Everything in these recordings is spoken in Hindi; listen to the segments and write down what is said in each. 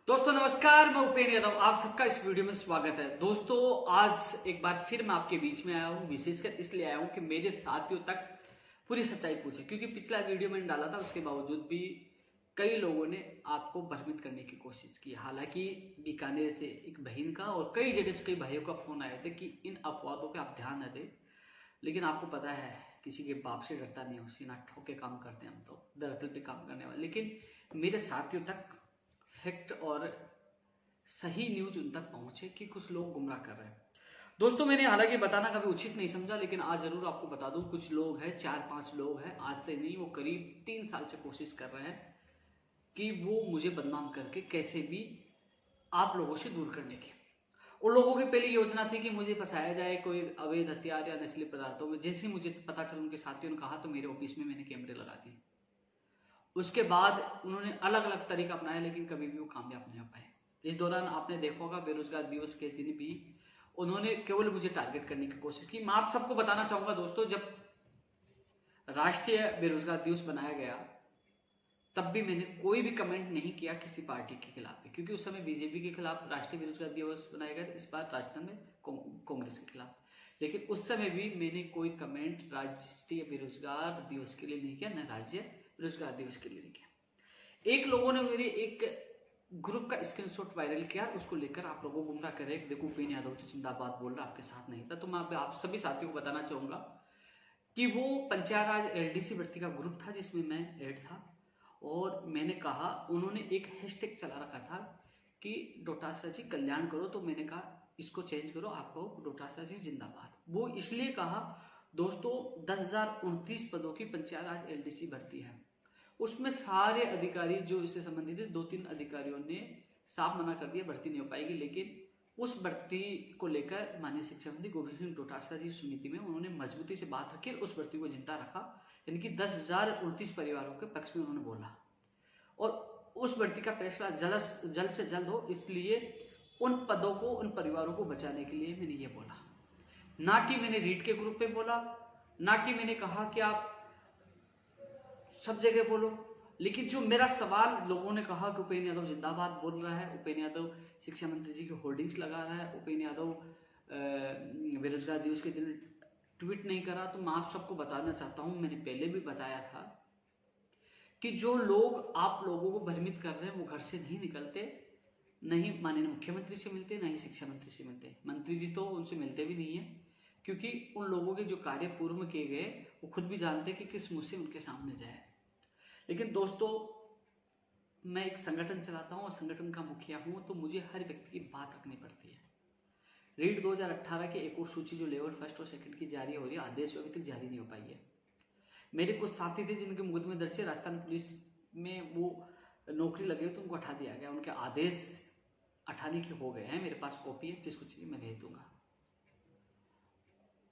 दोस्तों नमस्कार, मैं उपेंद्र यादव, आप सबका इस वीडियो में स्वागत है। दोस्तों आज एक बार फिर मैं आपके बीच में आया हूँ, विशेषकर इसलिए आया हूँ कि मेरे साथियों तक पूरी सच्चाई पूछे, क्योंकि पिछला वीडियो मैंने डाला था, उसके बावजूद भी कई लोगों ने आपको भ्रमित करने की कोशिश की। हालांकि बीकानेर से एक बहन का और कई जगह से कई भाइयों का फोन आए थे कि इन अफवाहों पे आप ध्यान न दें, लेकिन आपको पता है किसी के बाप से डरता नहीं, उसी ना ठोके काम करते हैं हम तो धरातल पे काम करने वाले। लेकिन मेरे साथियों तक फैक्ट और सही न्यूज उन तक पहुंचे कि कुछ लोग गुमराह कर रहे हैं। दोस्तों मैंने हालांकि बताना कभी उचित नहीं समझा, लेकिन आज जरूर आपको बता दूं। कुछ लोग हैं, 4-5 लोग हैं, आज से नहीं, वो करीब 3 साल से कोशिश कर रहे हैं कि वो मुझे बदनाम करके कैसे भी आप लोगों से दूर करने की। उन लोगों की पहली योजना थी कि मुझे फंसाया जाए कोई अवैध हथियार या नस्ली पदार्थों में। जैसे ही मुझे पता चला, उनके साथियों ने कहा, तो मेरे ऑफिस में मैंने कैमरे लगा दिए। उसके बाद उन्होंने अलग अलग तरीका अपनाया, लेकिन कभी भी वो कामयाब नहीं हो पाए। इस दौरान आपने देखा होगा, बेरोजगार दिवस के दिन भी उन्होंने केवल मुझे टारगेट करने की कोशिश की। मैं आप सबको बताना चाहूंगा दोस्तों, जब राष्ट्रीय बेरोजगार दिवस बनाया गया तब भी मैंने कोई भी कमेंट नहीं किया किसी पार्टी के खिलाफ, क्योंकि उस समय बीजेपी के खिलाफ राष्ट्रीय बेरोजगार दिवस बनाया गया, इस बार राजस्थान में कांग्रेस के खिलाफ। लेकिन उस समय भी मैंने कोई कमेंट राष्ट्रीय बेरोजगार दिवस के लिए नहीं किया, न राज्य बेरोजगार दिवस के लिए नहीं किया। एक लोगों ने मेरे एक ग्रुप का स्क्रीनशॉट वायरल किया, उसको लेकर आप लोगों को गुमराह कर रहे हैं। देखो उपेंद्र यादव तो जिंदाबाद बोल रहा, आपके साथ नहीं था। तो मैं आप सभी साथियों को बताना चाहूंगा कि वो पंचायत राज एलडीसी भर्ती का ग्रुप था जिसमें मैं ऐड था, और मैंने कहा, उन्होंने एक हैशटैग चला रखा था कि डोटासरा जी कल्याण करो, तो मैंने कहा इसको चेंज करो, आपको डोटासरा जी जिंदाबाद। वो इसलिए कहा दोस्तों, 10,029 पदों की पंचायत राज एलडीसी भर्ती है। उसमें सारे अधिकारी जो इससे संबंधित थे, 2-3 अधिकारियों ने साफ मना कर दिया भर्ती नहीं हो पाएगी। लेकिन उस भर्ती को लेकर माननीय शिक्षा मंत्री गोविंद सिंह डोटासरा जी समिति में उन्होंने मजबूती से बात रखी, उस भर्ती को जिंदा रखा। यानी कि 10,029 परिवारों के पक्ष में उन्होंने बोला, और उस भर्ती का फैसला जल्द से जल्द हो, इसलिए उन पदों को, उन परिवारों को बचाने के लिए मैंने ये बोला। ना कि मैंने रीट के ग्रुप पे बोला, ना कि मैंने कहा कि आप सब जगह बोलो। लेकिन जो मेरा सवाल, लोगों ने कहा कि उपेंद्र यादव जिंदाबाद बोल रहा है, उपेंद्र यादव शिक्षा मंत्री जी की होर्डिंग्स लगा रहा है, उपेंद्र यादव बेरोजगार दिवस के दिन ट्वीट नहीं करा। तो मैं आप सबको बताना चाहता हूं, मैंने पहले भी बताया था कि जो लोग आप लोगों को भ्रमित कर रहे हैं वो घर से नहीं निकलते, नहीं माननीय मुख्यमंत्री से मिलते, नहीं शिक्षा मंत्री से मिलते। मंत्री जी तो उनसे मिलते भी नहीं है, क्योंकि उन लोगों के जो कार्य पूर्व में किए गए वो खुद भी जानते कि किस मुंह से उनके सामने जाए। लेकिन दोस्तों, मैं एक संगठन चलाता हूँ और संगठन का मुखिया हूँ, तो मुझे हर व्यक्ति की बात रखनी पड़ती है। रीट 2018 की एक और सूची जो लेवल 1 और 2 की जारी हो रही है, आदेश अभी तक जारी नहीं हो पाई है। मेरे कुछ साथी थे जिनके मुकदमे दर्ज है, राजस्थान पुलिस में वो नौकरी लगे तो उनको हटा दिया गया, उनके आदेश हटाने के हो गए हैं। मेरे पास कॉपी है, जिसको चाहिए मैं भेज दूंगा।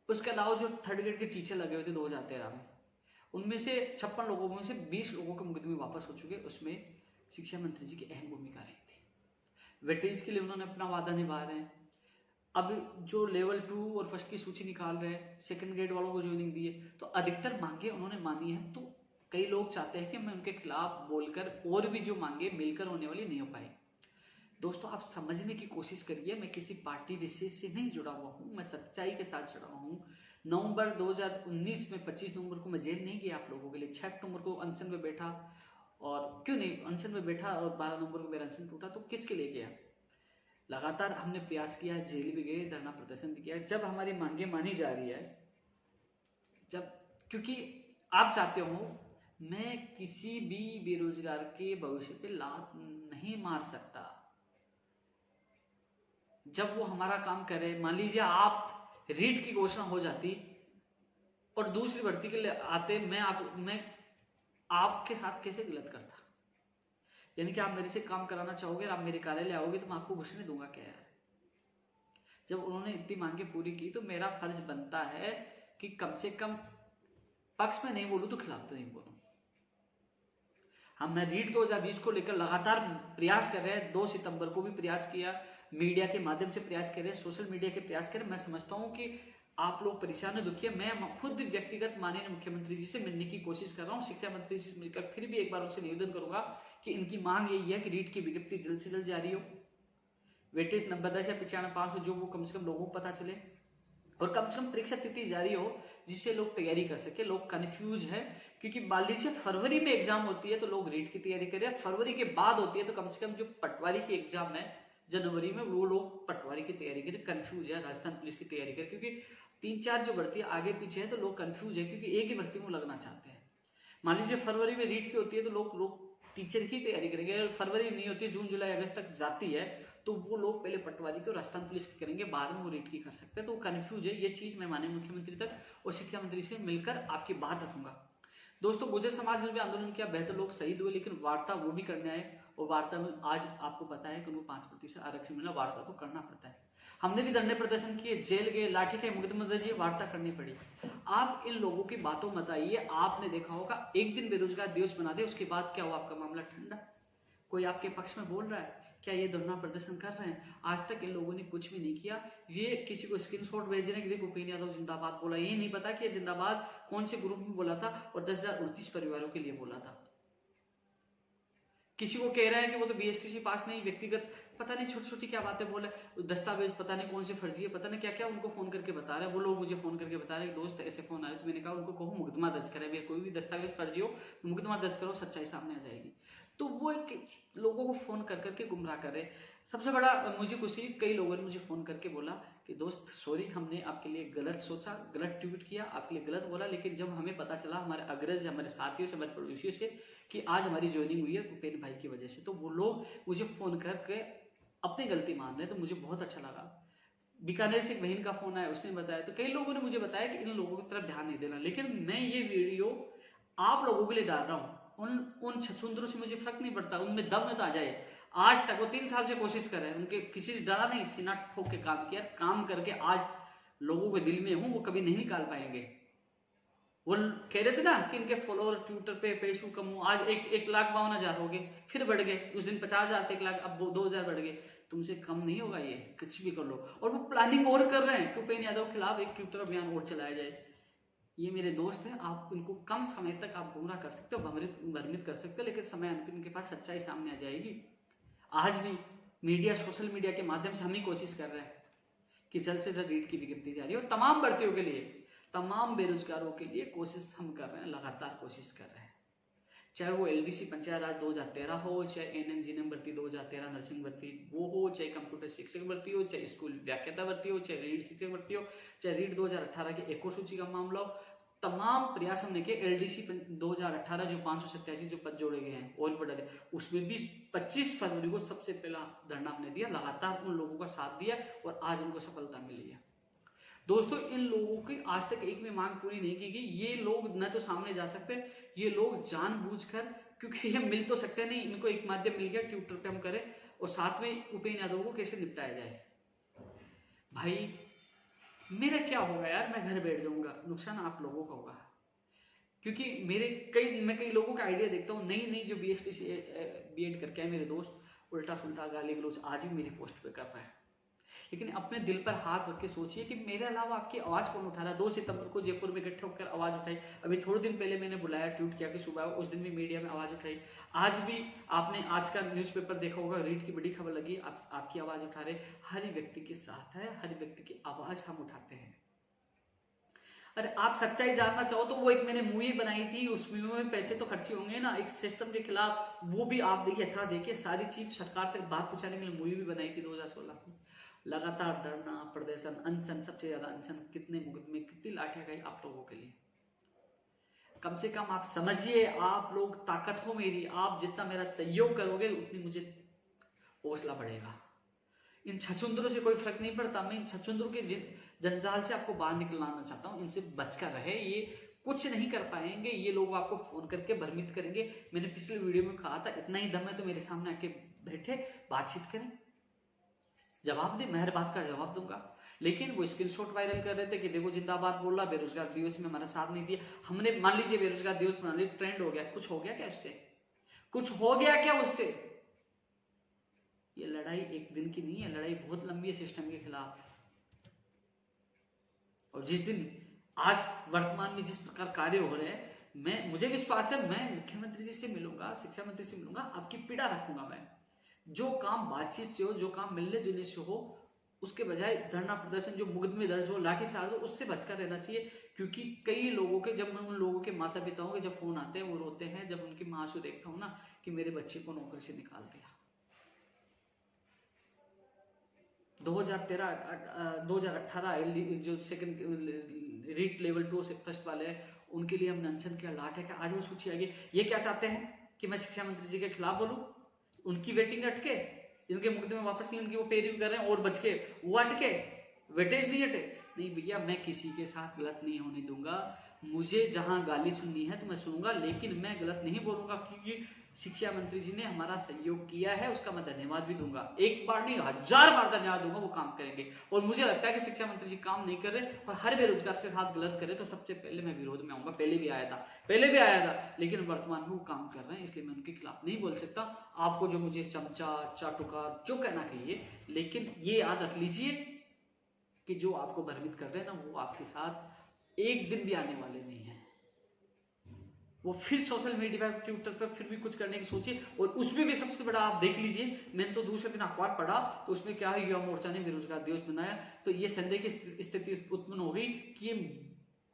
उसके अलावा जो 3rd ग्रेड के टीचर लगे हुए थे 2013 में, उनमें से 56 लोगों में से 20 लोगों के मुकदमे वापस हो चुके। उसमें शिक्षा मंत्री जी की अहम भूमिका रही थी। वेटेज के लिए उन्होंने अपना वादा निभा रहे हैं। अब जो लेवल 2 और 1 की सूची निकाल रहे हैं, 2nd ग्रेड वालों को ज्वाइनिंग दी है, तो अधिकतर मांगे उन्होंने मानी है। तो कई लोग चाहते हैं कि मैं उनके खिलाफ बोलकर और भी जो मांगे मिलकर होने वाली नहीं हो पाई। दोस्तों आप समझने की कोशिश करिए, मैं किसी पार्टी विशेष से नहीं जुड़ा हुआ हूं, मैं सच्चाई के साथ जुड़ा हुआ हूं। नवंबर 2019 में 25 नवंबर को मैं जेल नहीं गया आप लोगों के लिए, 6 अक्टूबर को अनशन में बैठा, और क्यों नहीं अनशन में बैठा, और 12 नवंबर को मेरा अनशन टूटा। तो किसके लिए गया? लगातार हमने प्रयास किया, जेल भी गए, धरना प्रदर्शन भी किया। जब हमारी मांगे मानी जा रही है, जब, क्योंकि आप चाहते हो, मैं किसी भी बेरोजगार के भविष्य पे लात नहीं मार सकता। जब वो हमारा काम करे, मान लीजिए आप रीट की घोषणा हो जाती और दूसरी भर्ती के लिए आते, मैं आपके साथ कैसे गलत करता? यानी कि आप मेरे से काम कराना चाहोगे और आप मेरे कार्यालय आओगे तो मैं आपको घुसने दूंगा क्या यार? जब उन्होंने इतनी मांगे पूरी की, तो मेरा फर्ज बनता है कि कम से कम पक्ष में नहीं बोलूं तो खिलाफ तो नहीं बोलूं। हम रीट 2020 को लेकर लगातार प्रयास कर रहे हैं। 2 सितंबर को भी प्रयास किया, मीडिया के माध्यम से प्रयास कर रहे हैं, सोशल मीडिया के प्रयास कर रहे हैं। मैं समझता हूं कि आप लोग परेशान है, दुखी है। मैं खुद व्यक्तिगत माननीय मुख्यमंत्री जी से मिलने की कोशिश कर रहा हूं, शिक्षा मंत्री जी से मिलकर फिर भी एक बार उनसे निवेदन करूंगा कि इनकी मांग यही है कि रीट की विज्ञप्ति जल्द से जल्द जारी हो, वेटेज 90 या 95 जो वो कम से कम लोगों को पता चले, और कम से कम परीक्षा तिथि जारी हो जिससे लोग तैयारी कर सके। लोग कंफ्यूज है क्योंकि मान लीजिए फरवरी में एग्जाम होती है तो लोग रीट की तैयारी करें, फरवरी के बाद होती है तो कम से कम जो पटवारी की एग्जाम है जनवरी में, वो लोग पटवारी की तैयारी करें। कंफ्यूज है, राजस्थान पुलिस की तैयारी करें, क्योंकि 3-4 जो भर्ती आगे पीछे है तो लोग कंफ्यूज है क्योंकि एक ही भर्ती में लगना चाहते हैं। मान लीजिए फरवरी में रीट की होती है तो लोग टीचर की तैयारी करेंगे, अगर फरवरी नहीं होती है, जून जुलाई अगस्त तक जाती है तो वो लोग पहले पटवारी की और राजस्थान पुलिस की करेंगे, बाद में वो रीट की कर सकते हैं। तो कंफ्यूज है, ये चीज मैं माननीय मुख्यमंत्री तक और शिक्षा मंत्री से मिलकर आपकी बात रखूंगा। दोस्तों, गुर्जर समाज ने भी आंदोलन किया, बेहतर लोग शहीद हुए, लेकिन वार्ता वो भी करने आए, और वार्ता में आज आपको पता है कि उनको 5% आरक्षण मिला, वार्ता तो करना पड़ता है। हमने भी धरने प्रदर्शन किए, जेल गए, लाठी के मुकदमे दर्ज, वार्ता करनी पड़ी। आप इन लोगों की बातों मत आइए। आपने देखा होगा एक दिन बेरोजगार दिवस बना दे, उसके बाद क्या हुआ, आपका मामला ठंडा। कोई आपके पक्ष में बोल रहा है क्या? ये धरना प्रदर्शन कर रहे हैं, आज तक इन लोगों ने कुछ भी नहीं किया। ये किसी को स्क्रीनशॉट भेज रहे हैं कि देखो उपेंद्र यादव जिंदाबाद बोला, ये नहीं पता कि ये जिंदाबाद कौन से ग्रुप में बोला था और 10,039 परिवारों के लिए बोला था। किसी को कह रहे हैं कि वो तो बीएसटीसी पास नहीं, व्यक्तिगत पता नहीं छोटी छोटी क्या बातें बोले, दस्तावेज पता नहीं कौन से फर्जी है, पता नहीं क्या क्या उनको फोन करके बता रहे हैं। वो लोग मुझे फोन करके बता रहे हैं दोस्त ऐसे फोन आ रहे, तो मैंने कहा उनको कहो मुकदमा दर्ज करें, मेरे कोई भी दस्तावेज फर्जी हो तो मुकदमा दर्ज करो, सच्चाई सामने आ जाएगी। तो वो एक लोगों को फोन कर करके गुमराह कर रहे। सबसे बड़ा मुझे खुशी, कई लोगों ने मुझे फोन करके बोला कि दोस्त सॉरी, हमने आपके लिए गलत सोचा, गलत ट्वीट किया, आपके लिए गलत बोला, लेकिन जब हमें पता चला हमारे अग्रज, हमारे साथियों से, हमारे पड़ोसियों से कि आज हमारी ज्वाइनिंग हुई है उपेंद्र भाई की वजह से, तो वो लोग मुझे फोन करके अपनी गलती मान रहे हैं, तो मुझे बहुत अच्छा लगा। बीकानेर से एक बहन का फोन आया, उसने बताया, तो कई लोगों ने मुझे बताया कि इन लोगों की तरफ ध्यान नहीं देना, लेकिन मैं ये वीडियो आप लोगों के लिए डाल रहा हूँ। उन छछूंदरों से मुझे फर्क नहीं पड़ता, उनमें दम में तो आ जाए। आज तक वो 3 साल से कोशिश कर रहे हैं, उनके किसी से डरा नहीं, सीना ठोक के काम किया, काम करके आज लोगों के दिल में हूं, वो कभी नहीं निकाल पाएंगे। वो कह रहे थे ना कि इनके फॉलोअर ट्विटर पे फेसबुक कम हो, आज 1,52,000 हो गए, फिर बढ़ गए, उस दिन 50,000 थे, 1,00,000, अब 2,000 बढ़ गए। तुमसे कम नहीं होगा ये, कुछ भी कर लो। और वो प्लानिंग और कर रहे हैं कि उपेंद्र यादव के खिलाफ एक ट्विटर अभियान और चलाया जाए। ये मेरे दोस्त हैं, आप इनको कम समय तक आप गुमराह कर सकते हो, भ्रमित कर सकते हो, लेकिन समय अंतिम इनके पास सच्चाई सामने आ जाएगी। आज भी मीडिया, सोशल मीडिया के माध्यम से हम ही कोशिश कर रहे हैं कि जल्द से जल्द रीट की विज्ञप्ति जारी हो, तमाम भर्तियों के लिए, तमाम बेरोजगारों के लिए कोशिश हम कर रहे हैं, लगातार कोशिश कर रहे हैं। चाहे वो एलडीसी पंचायत राज 2013 हो, चाहे एनएम जीएनएम भर्ती 2013 नर्सिंग भर्ती वो हो, चाहे कंप्यूटर शिक्षक भर्ती हो, चाहे स्कूल व्याख्याता भर्ती हो, चाहे रीड शिक्षक भर्ती हो, चाहे रीड 2018 की एक और सूची का मामला हो, तमाम प्रयास हमने किए। एलडीसी 2018 जो 587 जो पद जोड़े गए हैं और भी बढ़ा गए, उसमें भी 25 फरवरी को सबसे पहला धरना हमने दिया, लगातार उन लोगों का साथ दिया और आज उनको सफलता मिली है। दोस्तों, इन लोगों की आज तक एक भी मांग पूरी नहीं की गई। ये लोग न तो सामने जा सकते, ये लोग जानबूझकर, क्योंकि ये मिल तो सकते नहीं, इनको एक माध्यम मिल गया, ट्विटर पे हम करें और साथ में उपेंद्र यादव को कैसे निपटाया जाए। भाई मेरा क्या होगा यार, मैं घर बैठ जाऊंगा, नुकसान आप लोगों का होगा। क्योंकि मैं कई लोगों का आइडिया देखता हूँ, नई जो बीएसटी से बीएड करके आए मेरे दोस्त, उल्टा सुल्टा गाली गलौज आज भी मेरी पोस्ट पे कर रहे हैं। लेकिन अपने दिल पर हाथ रख के सोचिए कि मेरे अलावा आपकी आवाज कौन उठा रहा है। 2 सितंबर को जयपुर में इकट्ठे होकर आवाज उठाई, अभी थोड़े दिन पहले मैंने बुलाया, ट्वीट किया कि सुबह, उस दिन भी मीडिया में आवाज उठाई। आज भी आपने आज का न्यूज़पेपर देखा होगा, रीट की बड़ी खबर लगी, आपकी आवाज उठा रहे। हर व्यक्ति के साथ है, हर व्यक्ति की आवाज हम उठाते हैं। अरे आप सच्चाई जानना चाहो तो वो एक मैंने मूवी बनाई थी, उस मूवी में पैसे तो खर्चे होंगे ना, एक सिस्टम के खिलाफ, वो भी आप देखिए, था देखिए, सारी चीज सरकार तक बात पहुंचाने के लिए मूवी भी बनाई थी 2016 में। लगातार धरना प्रदर्शन, अनशन, सबसे ज्यादा अनशन, कितने मुकदमे, कितनी लाठियां गई आप लोगों के लिए। कम से कम आप समझिए, आप लोग ताकत हो मेरी, आप जितना मेरा सहयोग करोगे उतनी मुझे हौसला बढ़ेगा। इन छछुंदरों से कोई फर्क नहीं पड़ता, मैं इन छछुंदरों के जंजाल से आपको बाहर निकलना चाहता हूं, इनसे बचकर रहे। ये कुछ नहीं कर पाएंगे, ये लोग आपको फोन करके भ्रमित करेंगे। मैंने पिछले वीडियो में कहा था, इतना ही दम है तो मेरे सामने आके बैठे, बातचीत करें, जवाब दे, मैं हर बात का जवाब दूंगा। लेकिन वो स्क्रीनशॉट वायरल कर रहे थे कि देखो जिंदाबाद बोल रहा, बेरोजगार दिवस में हमारा साथ नहीं दिया। हमने मान लीजिए बेरोजगार दिवस बना लिया, ट्रेंड हो गया, कुछ हो गया क्या उससे? कुछ हो गया क्या उससे? ये लड़ाई एक दिन की नहीं है, लड़ाई बहुत लंबी है सिस्टम के खिलाफ। और जिस दिन आज वर्तमान में जिस प्रकार कार्य हो रहे हैं, मुझे विश्वास है, मैं मुख्यमंत्री जी से मिलूंगा, शिक्षा मंत्री से मिलूंगा, आपकी पीड़ा रखूंगा मैं। जो काम बातचीत से हो, जो काम मिलने जुलने से हो, उसके बजाय धरना प्रदर्शन, जो मुकदमे दर्ज हो, लाठीचार्ज हो, उससे बचकर रहना चाहिए। क्योंकि कई लोगों के, जब मैं उन लोगों के माता पिताओं के जब फोन आते हैं, वो रोते हैं जब उनकी मां से देखता हूं ना कि मेरे बच्चे को नौकरी से निकाल दिया। 2018 जो सेकंड रीट लेवल 2 से फर्स्ट वाले हैं, उनके लिए हमने अनशन किया, लाठ है। आज वो सोचिए आगे ये क्या चाहते हैं कि मैं शिक्षा मंत्री जी के खिलाफ बोलूं, उनकी वेटिंग अटके, इनके मुकदमे वापस नहीं, उनकी वो पेरवी कर रहे हैं और बच के वो अटके, वेटेज नहीं हटे। नहीं भैया, मैं किसी के साथ गलत नहीं होने दूंगा। मुझे जहां गाली सुननी है तो मैं सुनूंगा, लेकिन मैं गलत नहीं बोलूंगा, क्योंकि शिक्षा मंत्री जी ने हमारा सहयोग किया है, उसका मैं धन्यवाद भी दूंगा। एक बार नहीं, 1000 बार धन्यवाद दूंगा, वो काम करेंगे। और मुझे लगता है कि शिक्षा मंत्री जी काम नहीं कर रहे और हर बेरोजगार के साथ गलत करे तो सबसे पहले मैं विरोध में आऊंगा। पहले भी आया था, लेकिन वर्तमान में वो काम कर रहे हैं, इसलिए मैं उनके खिलाफ नहीं बोल सकता। आपको जो मुझे चमचा, चाटुकार जो कहना कहिए, लेकिन ये याद रख लीजिए कि जो आपको भ्रमित कर रहे हैं ना, वो आपके साथ एक दिन भी आने वाले नहीं है। वो फिर सोशल मीडिया पर, ट्विटर पर फिर भी कुछ करने की सोचिए। और उसमें भी सबसे बड़ा आप देख लीजिए, मैंने तो दूसरे दिन अखबार पढ़ा तो उसमें क्या है, युवा मोर्चा ने बेरोजगार दिवस बनाया, तो ये संदेह की स्थिति उत्पन्न हो गई कि ये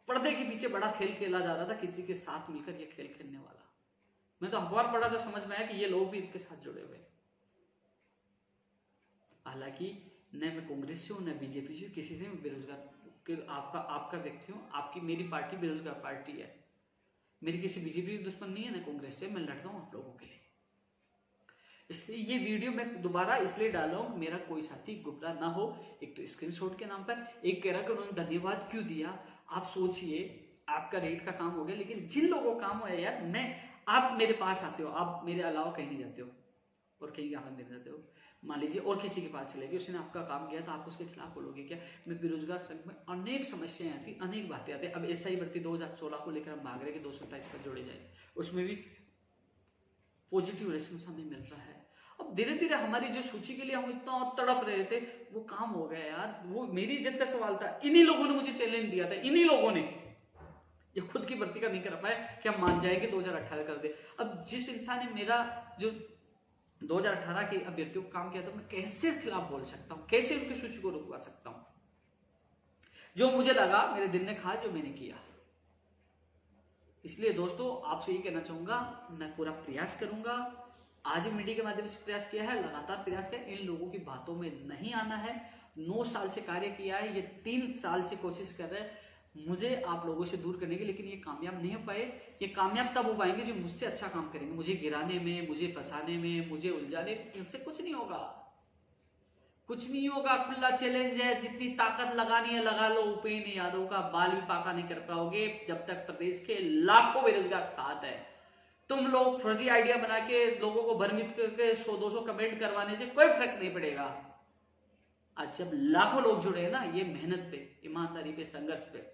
पर्दे के पीछे बड़ा खेल खेला जा रहा था, किसी के साथ मिलकर ये खेल खेलने वाला। मैं तो अखबार पढ़ा तो समझ में आया कि ये लोग भी इनके साथ जुड़े हुए। हालांकि न मैं कांग्रेस से हूं, न बीजेपी से, किसी से बेरोजगार आपका व्यक्ति हूं, आपकी मेरी पार्टी बेरोजगार पार्टी है। मेरी किसी बीजेपी की दुश्मन नहीं है, ना कांग्रेस से। मैं लड़ता हूं आप लोगों के लिए। इसलिए ये वीडियो मैं दोबारा इसलिए डाला हूं, मेरा कोई साथी गुमराह ना हो। एक तो स्क्रीनशॉट के नाम पर, एक कह रहा कि उन्होंने धन्यवाद क्यों दिया। आप सोचिए, आपका रेट का काम हो गया, लेकिन जिन लोगों का काम हो यार, आप मेरे पास आते हो, आप मेरे अलावा कहीं नहीं जाते हो और कहीं ज्ञापन देने जाते हो। मान लीजिए और किसी के पास चले गए, उसने आपका काम किया, तो आप उसके खिलाफ बोलोगे क्या? मैं बेरोजगार संघ में अनेक समस्याएं आती, अनेक बातें आती। अब एसआई भर्ती 2016 को लेकर हम भाग रहे कि 227 पर जोड़े जाए, उसमें भी पॉजिटिव रेस्पॉन्स हमें मिल रहा है। अब धीरे धीरे हमारी जो सूची के लिए हम इतना तड़प रहे थे, वो काम हो गया यार। वो मेरी इज्जत का सवाल था, इन्हीं लोगों ने मुझे चैलेंज दिया था, इन्हीं लोगों ने, जो खुद की भर्ती का नहीं कर पाए कि हम मान जाए कि 2018 कर दे। अब जिस इंसान ने मेरा जो 2018 के अभ्यर्थियों को काम किया था, मैं कैसे खिलाफ बोल सकता हूं, कैसे उनकी सूची को रुकवा सकता हूं? जो मुझे लगा, मेरे दिल ने कहा, जो मैंने किया। इसलिए दोस्तों, आपसे ये कहना चाहूंगा, मैं पूरा प्रयास करूंगा। आज मीडिया के माध्यम से प्रयास किया है, लगातार प्रयास किया। इन लोगों की बातों में नहीं आना है। 9 साल से कार्य किया है, ये 3 साल से कोशिश कर रहे हैं मुझे आप लोगों से दूर करने की, लेकिन ये कामयाब नहीं हो पाए। ये कामयाब तब हो पाएंगे जो मुझसे अच्छा काम करेंगे। मुझे गिराने में, मुझे फंसाने में, मुझे उलझाने में, इनसे कुछ नहीं होगा, कुछ नहीं होगा। खुला चैलेंज है, जितनी ताकत लगानी है लगा लो। उपेंद्र यादव का बाल भी पाका नहीं कर पाओगे जब तक प्रदेश के लाखों बेरोजगार साथ है। तुम लोग फर्जी आइडिया बना के लोगों को भ्रमित करके 100-200 कमेंट करवाने से कोई फर्क नहीं पड़ेगा। आज जब लाखों लोग जुड़े हैं ना, ये मेहनत पे, ईमानदारी पे, संघर्ष पे,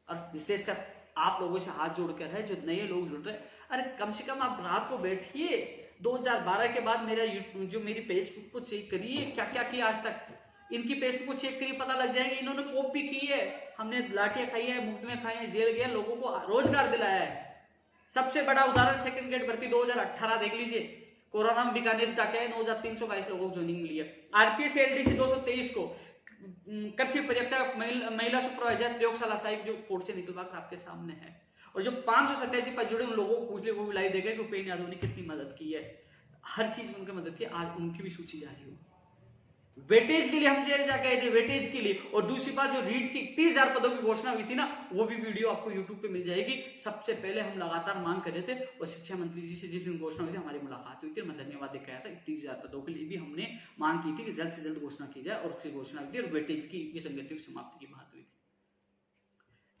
और विशेषकर आप लोगों से हाथ जोड़कर है जो नए लोग जुड़ रहे हैं। अरे कम से कम आप रात को बैठिए, 2012 के बाद मेरी फेसबुक को चेक करिए, क्या क्या किया आज तक। इनकी फेसबुक को चेक करिए, पता लग जाएगा इन्होंने कॉपी की है। हमने लाठियां खाई है, मुफ्त में खाई है, जेल गया, लोगों को रोजगार दिलाया है। सबसे बड़ा उदाहरण सेकंड ग्रेड भर्ती 2018 देख लीजिए। कोरोना में बीकानेर जाके 9322 लोगों को ज्वाइनिंग मिली है। आरपीएस एलडीसी 223 को, कृषि परीक्षा महिला सुपरवाइजर प्रयोगशाला सहायक जो कोर्ट से निकलवा कर आपके सामने है। और जो 587 पर जुड़े उन लोगों को पूछ ले, वो भी लाइव देखे कि उपेंद्र यादव ने कितनी मदद की है। हर चीज में उनकी मदद की। आज उनकी भी सूची जारी हो। वेटेज के लिए हम जेल जाके आए थे, वेटेज के लिए। और दूसरी बात, जो रीट की 30,000 पदों की घोषणा हुई थी ना, वो भी वीडियो आपको यूट्यूब पे मिल जाएगी। सबसे पहले हम लगातार मांग कर रहे थे, और शिक्षा मंत्री जी से जिस दिन घोषणा हुई थी, हमारी मुलाकात हुई थी, मैं धन्यवाद देकर आया था। 30,000 पदों के लिए भी हमने मांग की थी कि जल्द से जल्द घोषणा की जाए, और उसकी घोषणा हुई थी, और वेटेज की विसंगतियों की समाप्ति की बात हुई थी।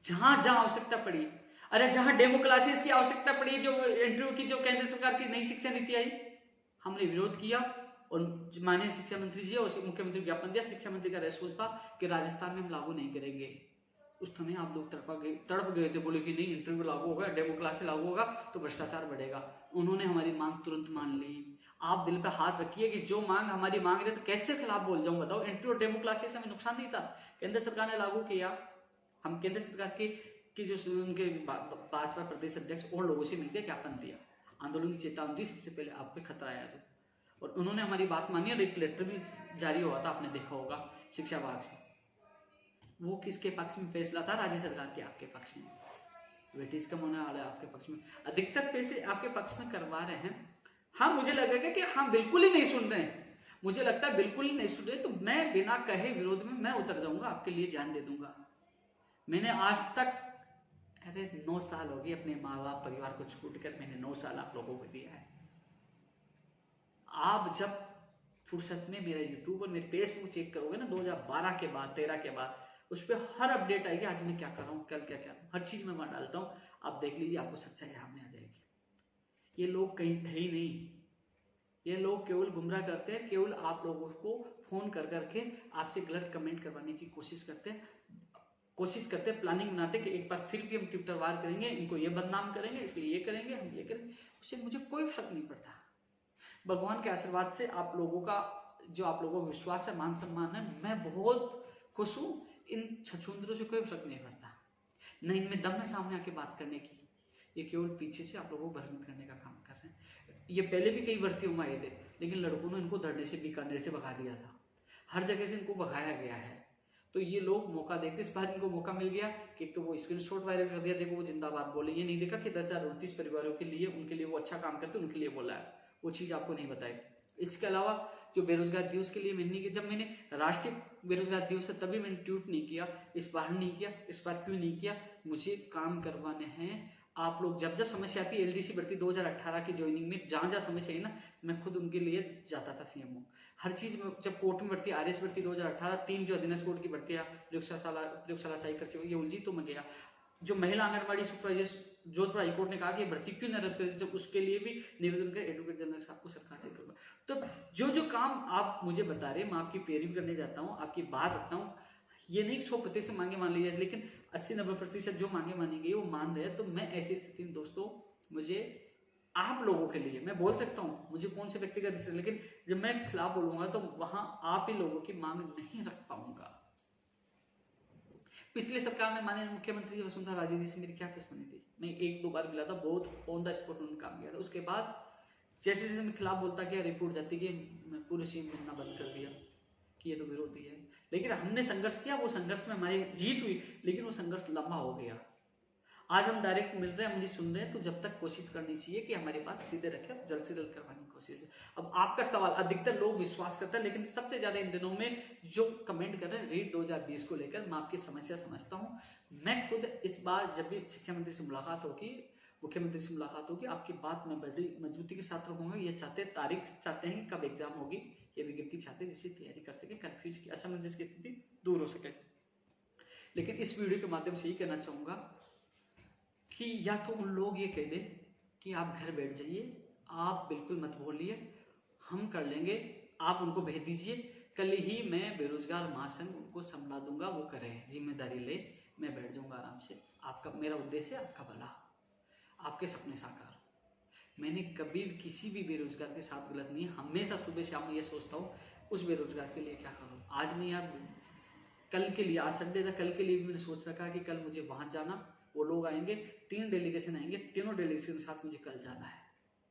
जहां जहां आवश्यकता पड़ी, अरे जहां डेमो क्लासेस की आवश्यकता पड़ी, जो इंटरव्यू की, जो केंद्र सरकार की नई शिक्षा नीति आई, हमने विरोध किया। और माननीय शिक्षा मंत्री जी और मुख्यमंत्री ज्ञापन दिया। शिक्षा मंत्री का रेस्पॉन्स था कि राजस्थान में हम लागू नहीं करेंगे। उस समय आप लोग तड़प गए थे, बोले कि नहीं, इंटरव्यू लागू होगा, डेमो क्लास लागू होगा तो भ्रष्टाचार बढ़ेगा। उन्होंने हमारी मांग तुरंत मान ली। आप दिल पे हाथ रखिए कि जो मांग हमारी मांग रहे तो कैसे खिलाफ बोल जाऊं, बताओ। इंटरव्यू डेमो क्लासेस हमें नुकसान नहीं था, केंद्र सरकार ने लागू किया। हम केंद्र सरकार कि जो उनके भाजपा प्रदेश अध्यक्ष और लोगों से मिलकर ज्ञापन दिया, आंदोलन की चेतावनी दी, सबसे पहले आप पे खतरा आया तो, और उन्होंने हमारी बात मानी और एक लेटर भी जारी हुआ था, आपने देखा होगा शिक्षा विभाग से। वो किसके पक्ष में फैसला था? राज्य सरकार के आपके पक्ष में। वेटेज कम होने वाला है आपके पक्ष में, अधिकतर पैसे आपके पक्ष में करवा रहे हैं। हाँ, मुझे लगेगा कि हाँ बिल्कुल ही नहीं सुन रहे हैं, मुझे लगता है बिल्कुल ही नहीं सुन रहे, तो मैं बिना कहे विरोध में मैं उतर जाऊंगा, आपके लिए जान दे दूंगा। मैंने आज तक 9 साल हो गए अपने माँ बाप परिवार को छूटकर, मैंने 9 साल आप लोगों को दिया है। आप जब फुर्सत में मेरा यूट्यूब और मेरे फेसबुक चेक करोगे ना 2012 के बाद 13 के बाद, उस पर हर अपडेट आएगी, आज मैं क्या कर रहा हूँ, कल क्या क्या हर चीज में वहां डालता हूँ। आप देख लीजिए, आपको सच्चाई सामने आ जाएगी। ये लोग कहीं थे ही नहीं, ये लोग केवल गुमराह करते हैं, केवल आप लोगों को फोन कर करके आपसे गलत कमेंट करवाने की कोशिश करते हैं, प्लानिंग बनाते कि एक बार फिर भी हम ट्विटर वार करेंगे, इनको ये बदनाम करेंगे, इसलिए ये करेंगे, हम ये करेंगे। उससे मुझे कोई फर्क नहीं पड़ता। भगवान के आशीर्वाद से आप लोगों का जो आप लोगों का विश्वास है, मान सम्मान है, मैं बहुत खुश हूं। इन छछूंदरों से कोई फर्क नहीं पड़ता, न इनमें दम है सामने आके बात करने की। ये केवल पीछे से आप लोगों को भ्रमित करने का काम कर रहे हैं। ये पहले भी कई भर्तियों में आए थे, लेकिन लड़कों ने इनको धरने से बीकानेर से भगा दिया था, हर जगह से इनको भगाया गया है। तो ये लोग मौका देखते, इस बार इनको मौका मिल गया कि एक तो वो स्क्रीनशॉट वायरल कर दिया, देखो वो जिंदाबाद बोले, ये नहीं देखा कि 10,038 परिवारों के लिए, उनके लिए वो अच्छा काम करते, उनके लिए बोला है, वो चीज आपको नहीं बताई। इसके अलावा जो बेरोजगार दिवस के लिए मैंने नहीं किया, जब मैंने राष्ट्रीय बेरोजगार दिवस है तभी मैंने ट्वीट नहीं किया, इस बार नहीं किया। इस बार क्यों नहीं किया? मुझे काम करवाने हैं। आप लोग जब जब समस्या आती है, एलडीसी भर्ती 2018 की ज्वाइनिंग में जहां जहां समस्या है ना, मैं खुद उनके लिए जाता था सीएमओ। हर चीज में, जब कोर्ट में भर्ती, आरएस भर्ती 2018, 3 जो अधीनस्थ कोर्ट की भर्ती प्रयोगशाला सहायक कृषि ये उलझी तो मैं गया। जो महिला आंगनबाड़ी सुपरवाइजर जोधपुर हाईकोर्ट ने कहा कि भर्ती क्यों न रद्द कर दी, जब उसके लिए भी निवेदन कर एडवोकेट जनरल साहब को सरकार से करवा। तो जो काम आप मुझे बता रहे, मैं आपकी पेरवी करने जाता हूँ, आपकी बात रखता हूँ। ये नहीं 100% मांगे मान लीजिए, लेकिन 80-90% जो मांगे मानी गई वो मान रहे। तो मैं ऐसी स्थिति में दोस्तों, मुझे आप लोगों के लिए मैं बोल सकता हूँ, मुझे कौन से व्यक्ति का रिश्ता, लेकिन जब मैं खिलाफ बोलूंगा तो वहां आप ही लोगों की मांग नहीं रख पाऊंगा। पिछली सरकार में माननीय मुख्यमंत्री वसुंधरा राजे जी से मेरी क्या दुश्मनी थी, मैं 1-2 बार मिला था, बहुत ऑन द स्पॉट उन्होंने काम किया था। उसके बाद जैसे जैसे मैं खिलाफ बोलता गया, रिपोर्ट जाती गई, मैं पूरे सीन मिलना बंद कर दिया कि ये तो विरोधी है। लेकिन हमने संघर्ष किया, वो संघर्ष में हमारी जीत हुई, लेकिन वो संघर्ष लंबा हो गया। आज हम डायरेक्ट मिल रहे हैं, मुझे सुन रहे हैं, तो जब तक कोशिश करनी चाहिए कि हमारे पास सीधे रखे, जल्द से जल्द करवाने की कोशिश है। अब आपका सवाल, अधिकतर लोग विश्वास करते हैं, लेकिन सबसे ज्यादा इन दिनों में जो कमेंट कर रहे हैं रीट 2020 को लेकर, मैं आपकी समस्या समझता हूं। मैं खुद इस बार जब भी शिक्षा मंत्री से मुलाकात होगी, मुख्यमंत्री से मुलाकात होगी, आपकी बात मैं बड़ी मजबूती के साथ रखूंगा। ये चाहते तारीख चाहते हैं कि कब एग्जाम होगी, ये विज्ञप्ति चाहते हैं जिससे तैयारी कर सके, कंफ्यूज की असमंजस की स्थिति दूर हो सके। लेकिन इस वीडियो के माध्यम से यही कहना चाहूंगा कि या तो उन लोग ये कह दें कि आप घर बैठ जाइए, आप बिल्कुल मत बोलिए, हम कर लेंगे, आप उनको भेज दीजिए, कल ही मैं बेरोजगार महासंघ उनको संभाल दूंगा, वो करे, जिम्मेदारी ले, मैं बैठ जाऊंगा आराम से। आपका, मेरा उद्देश्य है आपका भला, आपके सपने साकार। मैंने कभी किसी भी बेरोजगार के साथ गलत नहीं, हमेशा सुबह शाम ये सोचता हूँ उस बेरोजगार के लिए क्या करूँ। आज मैं यार कल के लिए, आज संडे था, कल के लिए भी मैंने सोच रखा कि कल मुझे वहां जाना, वो लोग आएंगे, 3 डेलीगेशन आएंगे, तीनों डेलीगेशन के साथ मुझे कल जाना है,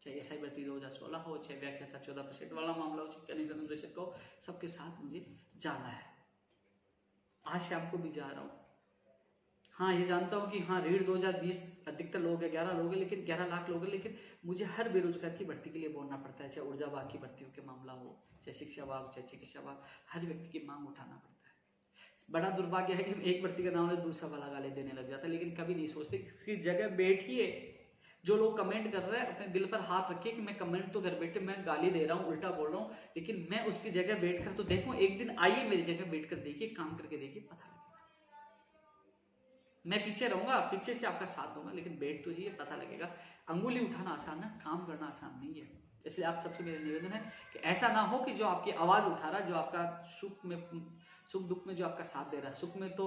चाहे एसआई भर्ती 2016 हो, चाहे व्याख्याता 14% वाला मामला हो, चाहे कनिष्ठ निदेशक हो, सबके साथ मुझे जाना है। आज शाम को भी जा रहा हूँ। हाँ, ये जानता हूँ कि हाँ रीड 2020 अधिकतर लोग है, 11 लोग है, लेकिन 11 लाख लोग है, लेकिन मुझे हर बेरोजगार की भर्ती के लिए बोलना पड़ता है, चाहे ऊर्जा विभाग की भर्तियों के मामला हो, चाहे शिक्षा विभाग, चाहे चिकित्सा विभाग, हर व्यक्ति की मांग उठाना पड़ता है। बड़ा दुर्भाग्य है कि हम एक भर्ती का नाम ले दूसरा वाला गाली देने लग जाता है, लेकिन कभी नहीं सोचते कि इसकी जगह बैठिए। जो लोग कमेंट कर रहे हैं अपने दिल पर हाथ रखिए कि मैं कमेंट तो घर बैठे मैं गाली दे रहा हूँ, उल्टा बोल रहा हूँ, लेकिन मैं उसकी जगह बैठकर तो देखूं, एक दिन आइए मेरी जगह बैठकर देखिए, काम करके देखिए, पता लगेगा। मैं पीछे रहूंगा, पीछे से आपका साथ दूंगा, लेकिन बैठ तो ये पता लगेगा। अंगुली उठाना आसान है, काम करना आसान नहीं है। इसलिए आप सबसे मेरा निवेदन है कि ऐसा ना हो कि जो आपकी आवाज उठा रहा है, जो आपका सुख दुख में जो आपका साथ दे रहा है, सुख में तो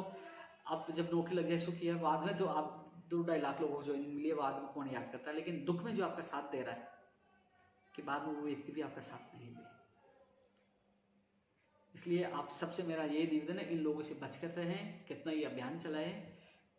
आप जब नौकरी लग जाए सुख है, बाद में तो आप 2-2.5 लाख लोगों को ज्वाइनिंग मिली है, बाद में कौन याद करता है, लेकिन दुख में जो आपका साथ दे रहा है कि बाद में वो व्यक्ति भी आपका साथ नहीं दे। इसलिए आप सबसे मेरा यही निवेदन है, इन लोगों से बचकर रहें, कितना ये अभियान चलाएं,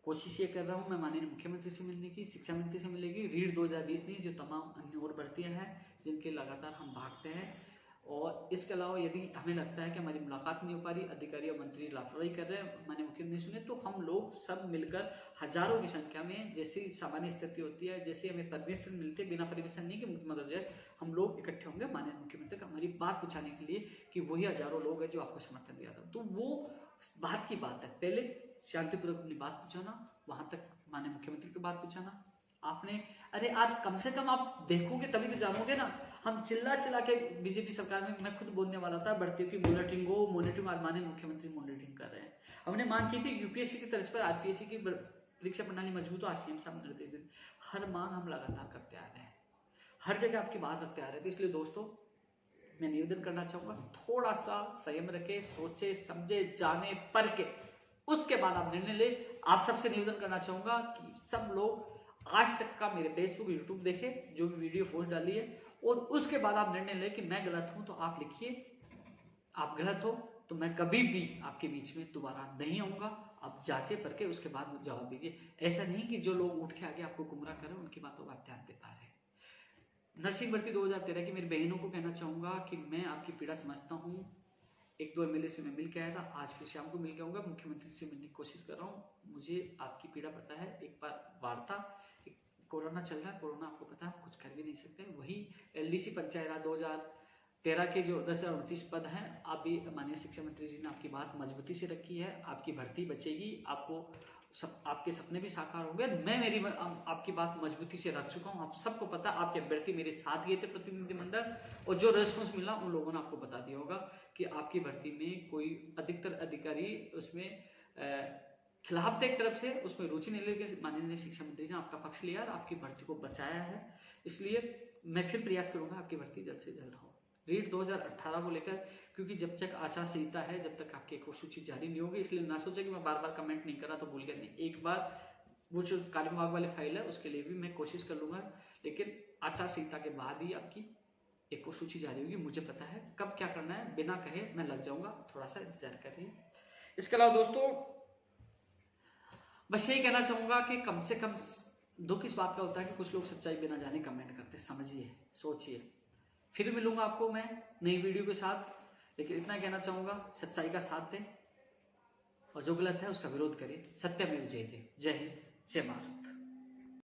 कोशिश ये कर रहा हूँ मैं माननीय मुख्यमंत्री से मिलने की, शिक्षा मंत्री से मिलेगी, रीट 2020 नहीं, जो तमाम अन्य और भर्तियां हैं जिनके लगातार हम भागते हैं। और इसके अलावा यदि हमें लगता है कि हमारी मुलाकात नहीं हो पा रही, अधिकारी और मंत्री लापरवाही कर रहे हैं, माननीय मुख्यमंत्री सुने, तो हम लोग सब मिलकर हजारों की संख्या में, जैसी सामान्य स्थिति होती है, जैसे हमें परमिशन मिलती है, बिना परमिशन नहीं कि मुख्यमंत्री हो जाए, हम लोग इकट्ठे होंगे माननीय मुख्यमंत्री का हमारी बात पूछाने के लिए कि वही हजारों लोग हैं जो आपको समर्थन दिया था। तो वो बात की बात है, पहले शांतिपूर्वक अपनी बात पूछाना, वहां तक माननीय मुख्यमंत्री की बात पूछाना। आपने अरे यार कम से कम आप देखोगे तभी तो जानोगे ना। हम चिल्ला चिल्ला के बीजेपी सरकार में मैं खुद बोलने वाला था भर्तियों की मॉनिटरिंग और माननीय मुख्यमंत्री मॉनिटरिंग कर रहे हैं। हमने मांग की थी यूपीएससी की तर्ज पर आरपीएससी की परीक्षा प्रणाली मजबूत हो, सीएम साहब निर्देश दें। हर मांग हम लगातार करते आ रहे हैं, हर जगह आपकी बात रखते आ रहे थे। इसलिए दोस्तों मैं निवेदन करना चाहूंगा, थोड़ा सा संयम रखे, सोचे समझे जाने परखे उसके बाद आप निर्णय ले। आप सबसे निवेदन करना चाहूंगा कि सब लोग आज तक का मेरे फेसबुक यूट्यूब देखे, जो भी वीडियो पोस्ट डाली है, और उसके बाद आप निर्णय ले कि मैं गलत हूं तो आप लिखिए, आप गलत हो तो मैं कभी भी आपके बीच में दोबारा नहीं आऊंगा। आप जांचे परखे उसके बाद जवाब दीजिए। ऐसा नहीं कि जो लोग उठ के आगे आपको गुमराह कर रहे हैं उनकी बातों का आप ध्यान दे पा रहे हैं। नर्सिंग भर्ती 2013 की मेरी बहनों को कहना चाहूंगा कि मैं आपकी पीड़ा समझता हूँ। एक दो एमएलए से मैं मिल के आया था, आज फिर शाम को मिल के आऊंगा, मुख्यमंत्री से मिलने की कोशिश कर रहा हूँ। मुझे आपकी पीड़ा पता है, एक बार वार्ता, कोरोना चल रहा है, कोरोना आपको पता है हम कुछ कर भी नहीं सकते। वही एलडीसी पंचायत 2013 के जो 10,029 पद हैं, आप भी माननीय शिक्षा मंत्री जी ने आपकी बात मजबूती से रखी है, आपकी भर्ती बचेगी, आपके सपने भी साकार होंगे। मैं आपकी बात मजबूती से रख चुका हूं, आप सबको पता, आपके अभ्यर्थी मेरे साथ गए थे प्रतिनिधिमंडल, और जो रेस्पॉन्स मिला उन लोगों ने आपको बता दिया होगा कि आपकी भर्ती में कोई अधिकतर अधिकारी उसमें खिलाफ थे एक तरफ से, उसमें रुचि नहीं लेके माननीय शिक्षा मंत्री ने आपका पक्ष लिया और आपकी भर्ती को बचाया है। इसलिए मैं फिर प्रयास करूंगा आपकी भर्ती जल्द से जल्द हो। रीट 2018 को लेकर, क्योंकि जब तक आचार संहिता है, जब तक आपकी एक और सूची जारी नहीं होगी, इसलिए ना सोचे कि मैं बार बार कमेंट नहीं कर रहा तो भूल गया, नहीं, एक बार वो जो कार्य विभाग वाली फाइल है उसके लिए भी मैं कोशिश कर लूंगा, लेकिन आचार संहिता के बाद ही आपकी एक और सूची जारी होगी। मुझे पता है कब क्या करना है, बिना कहे मैं लग जाऊंगा, थोड़ा सा इंतजार करिए। इसके अलावा दोस्तों बस यही कहना चाहूंगा कि कम से कम दुख इस बात का होता है कि कुछ लोग सच्चाई बिना जाने कमेंट करते, समझिए, सोचिए। फिर मिलूंगा आपको मैं नई वीडियो के साथ, लेकिन इतना कहना चाहूंगा सच्चाई का साथ दें और जो गलत है उसका विरोध करें। सत्यमेव जयते। जय हिंद, जय भारत।